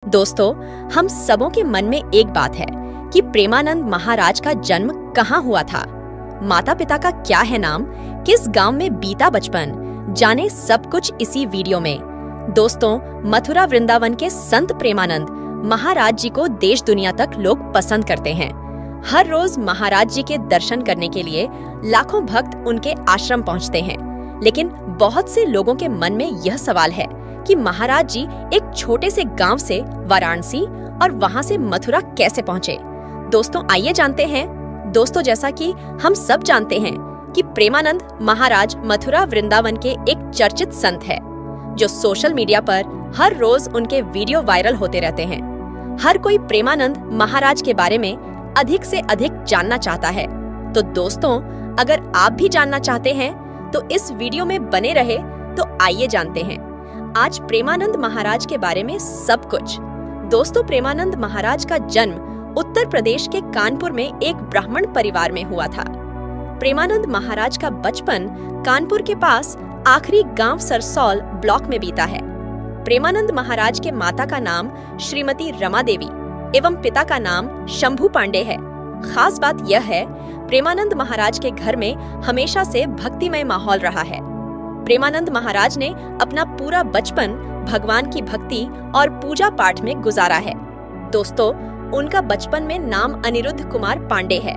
दोस्तों, हम सबों के मन में एक बात है कि प्रेमानंद महाराज का जन्म कहाँ हुआ था, माता पिता का क्या है नाम, किस गांव में बीता बचपन, जाने सब कुछ इसी वीडियो में। दोस्तों, मथुरा वृंदावन के संत प्रेमानंद महाराज जी को देश दुनिया तक लोग पसंद करते हैं। हर रोज महाराज जी के दर्शन करने के लिए लाखों भक्त उनके आश्रम पहुंचते हैं। लेकिन बहुत से लोगों के मन में यह सवाल है कि महाराज जी एक छोटे से गांव से वाराणसी और वहां से मथुरा कैसे पहुंचे। दोस्तों, आइए जानते हैं। दोस्तों, जैसा कि हम सब जानते हैं कि प्रेमानंद महाराज मथुरा वृंदावन के एक चर्चित संत है, जो सोशल मीडिया पर हर रोज उनके वीडियो वायरल होते रहते हैं। हर कोई प्रेमानंद महाराज के बारे में अधिक से अधिक जानना चाहता है। तो दोस्तों, अगर आप भी जानना चाहते हैं तो इस वीडियो में बने रहे। तो आइए जानते हैं आज प्रेमानंद महाराज के बारे में सब कुछ। दोस्तों, प्रेमानंद महाराज का जन्म उत्तर प्रदेश के कानपुर में एक ब्राह्मण परिवार में हुआ था। प्रेमानंद महाराज का बचपन कानपुर के पास आखिरी गांव सरसौल ब्लॉक में बीता है। प्रेमानंद महाराज के माता का नाम श्रीमती रमा देवी एवं पिता का नाम शंभू पांडे है। खास बात यह है, प्रेमानंद महाराज के घर में हमेशा से भक्तिमय माहौल रहा है। प्रेमानंद महाराज ने अपना पूरा बचपन भगवान की भक्ति और पूजा पाठ में गुजारा है। दोस्तों, उनका बचपन में नाम अनिरुद्ध कुमार पांडे है।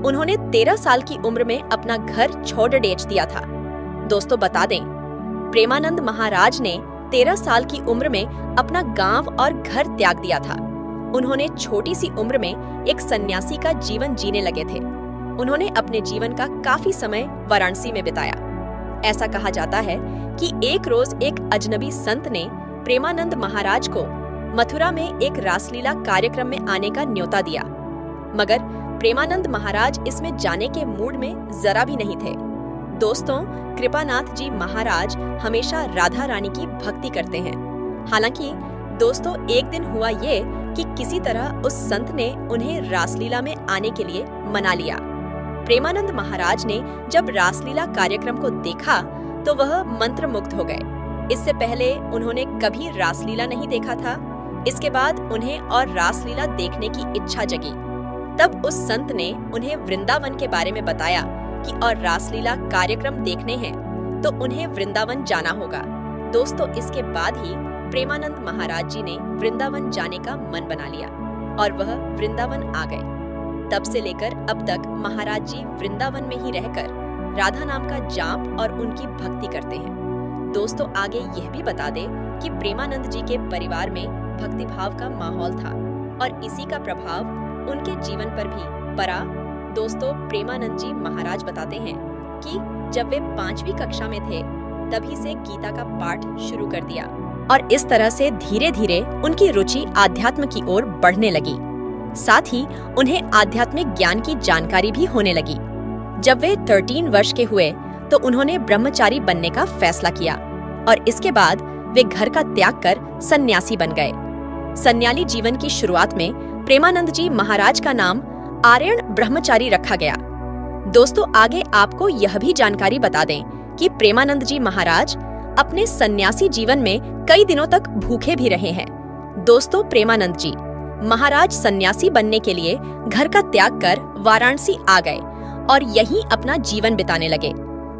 उन्होंने 13 साल की उम्र में अपना घर छोड़ बेच दिया था। दोस्तों, बता दें, प्रेमानंद महाराज ने 13 साल की उम्र में अपना गांव और घर त्याग दिया था। उन्होंने छोटी सी उम्र में एक सन्यासी का जीवन जीने लगे थे। उन्होंने अपने जीवन का काफी समय वाराणसी में बिताया। ऐसा कहा जाता है कि एक रोज एक अजनबी संत ने प्रेमानंद महाराज को मथुरा में एक रासलीला कार्यक्रम में आने का न्योता दिया, मगर प्रेमानंद महाराज इसमें जाने के मूड में जरा भी नहीं थे। दोस्तों, कृपानाथ जी महाराज हमेशा राधा रानी की भक्ति करते हैं। हालांकि दोस्तों, एक दिन हुआ ये कि किसी तरह उस संत ने उन्हें रासलीला में आने के लिए मना लिया। प्रेमानंद महाराज ने जब रासलीला कार्यक्रम को देखा तो वह मंत्रमुग्ध हो गए। इससे पहले उन्होंने कभी रासलीला नहीं देखा था। इसके बाद उन्हें और रासलीला देखने की इच्छा जगी। तब उस संत ने उन्हें वृंदावन के बारे में बताया कि और रासलीला कार्यक्रम देखने हैं तो उन्हें वृंदावन जाना होगा। दोस्तों, इसके बाद ही प्रेमानंद महाराज जी ने वृंदावन जाने का मन बना लिया और वह वृंदावन आ गए। तब से लेकर अब तक महाराज जी वृंदावन में ही रहकर राधा नाम का जाप और उनकी भक्ति करते हैं। दोस्तों, आगे यह भी बता दें कि प्रेमानंद जी के परिवार में भक्तिभाव का माहौल था और इसी का प्रभाव उनके जीवन पर भी पड़ा। दोस्तों, प्रेमानंद जी महाराज बताते हैं कि जब वे 5वीं कक्षा में थे तभी से गीता का पाठ शुरू कर दिया और इस तरह से धीरे धीरे उनकी रुचि आध्यात्म की ओर बढ़ने लगी। साथ ही उन्हें आध्यात्मिक ज्ञान की जानकारी भी होने लगी। जब वे 13 वर्ष के हुए तो उन्होंने ब्रह्मचारी बनने का फैसला किया और इसके बाद वे घर का त्याग कर सन्यासी बन गए। सन्याली जीवन की शुरुआत में प्रेमानंद जी महाराज का नाम आर्यन ब्रह्मचारी रखा गया। दोस्तों, आगे आपको यह भी जानकारी बता दें कि प्रेमानंद जी महाराज अपने सन्यासी जीवन में कई दिनों तक भूखे भी रहे हैं। दोस्तों, प्रेमानंद जी महाराज सन्यासी बनने के लिए घर का त्याग कर वाराणसी आ गए और यहीं अपना जीवन बिताने लगे।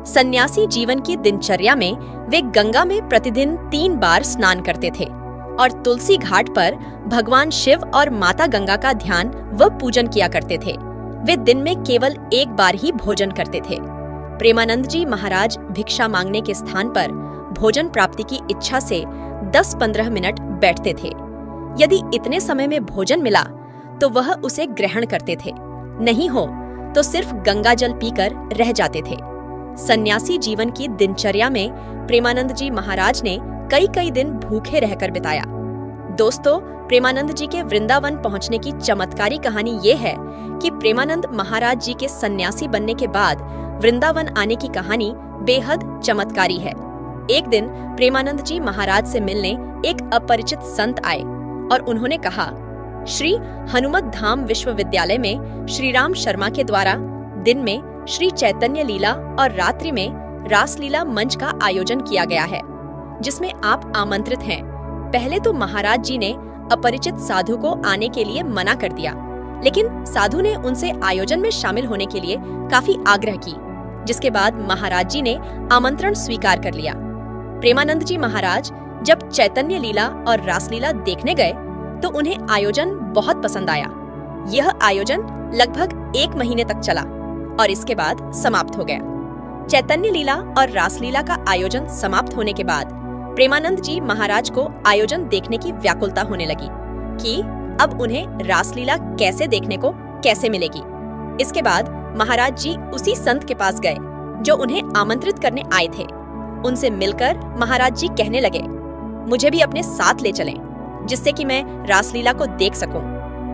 सन्यासी जीवन की दिनचर्या में वे गंगा में प्रतिदिन 3 बार स्नान करते थे और तुलसी घाट पर भगवान शिव और माता गंगा का ध्यान व पूजन किया करते थे। वे दिन में केवल 1 बार ही भोजन करते थे। प्रेमानंद जी महाराज भिक्षा मांगने के स्थान पर भोजन प्राप्ति की इच्छा से 10-15 मिनट बैठते थे। यदि इतने समय में भोजन मिला तो वह उसे ग्रहण करते थे, नहीं हो तो सिर्फ गंगा जल पीकर रह जाते थे। सन्यासी जीवन की दिनचर्या में प्रेमानंद जी महाराज ने कई दिन भूखे रहकर बिताया। दोस्तों, प्रेमानंद जी के वृंदावन पहुंचने की चमत्कारी कहानी ये है कि प्रेमानंद महाराज जी के सन्यासी बनने के बाद वृंदावन आने की कहानी बेहद चमत्कारी है। एक दिन प्रेमानंद जी महाराज से मिलने एक अपरिचित संत आए और उन्होंने कहा, श्री हनुमत धाम विश्वविद्यालय में श्री राम शर्मा के द्वारा दिन में श्री चैतन्य लीला और रात्रि में रासलीला मंच का आयोजन किया गया है, जिसमें आप आमंत्रित हैं। पहले तो महाराज जी ने अपरिचित साधु को आने के लिए मना कर दिया, लेकिन साधु ने उनसे आयोजन में शामिल होने के लिए काफी आग्रह की, जिसके बाद महाराज जी ने आमंत्रण स्वीकार कर लिया। प्रेमानंद जी महाराज जब चैतन्य लीला और रासलीला देखने गए तो उन्हें आयोजन बहुत पसंद आया। यह आयोजन लगभग 1 महीने तक चला और इसके बाद समाप्त हो गया। चैतन्य लीला और रासलीला का आयोजन समाप्त होने के बाद प्रेमानंद जी महाराज को आयोजन देखने की व्याकुलता होने लगी कि अब उन्हें रासलीला कैसे देखने को कैसे मिलेगी। इसके बाद महाराज जी उसी संत के पास गए जो उन्हें आमंत्रित करने आए थे। उनसे मिलकर महाराज जी कहने लगे, मुझे भी अपने साथ ले चलें, जिससे कि मैं रासलीला को देख सकूं।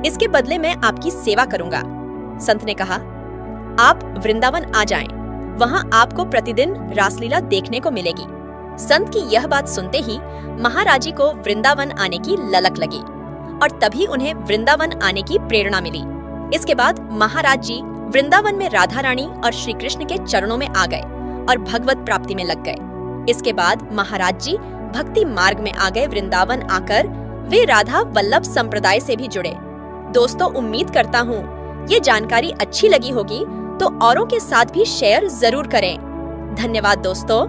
इसके बदले मैं आपकी सेवा करूंगा। संत ने कहा, आप वृंदावन आ जाएं, वहां आपको प्रतिदिन रासलीला देखने को मिलेगी। संत की यह बात सुनते ही महाराज जी को वृंदावन आने की ललक लगी और तभी उन्हें वृंदावन आने की प्रेरणा मिली। इसके बाद महाराज जी वृंदावन में राधा रानी और श्री कृष्ण के चरणों में आ गए और भगवत प्राप्ति में लग गए। इसके बाद महाराज जी भक्ति मार्ग में आ गए। वृंदावन आकर वे राधा वल्लभ संप्रदाय से भी जुड़े। दोस्तों, उम्मीद करता हूँ ये जानकारी अच्छी लगी होगी, तो औरों के साथ भी शेयर जरूर करें। धन्यवाद दोस्तों।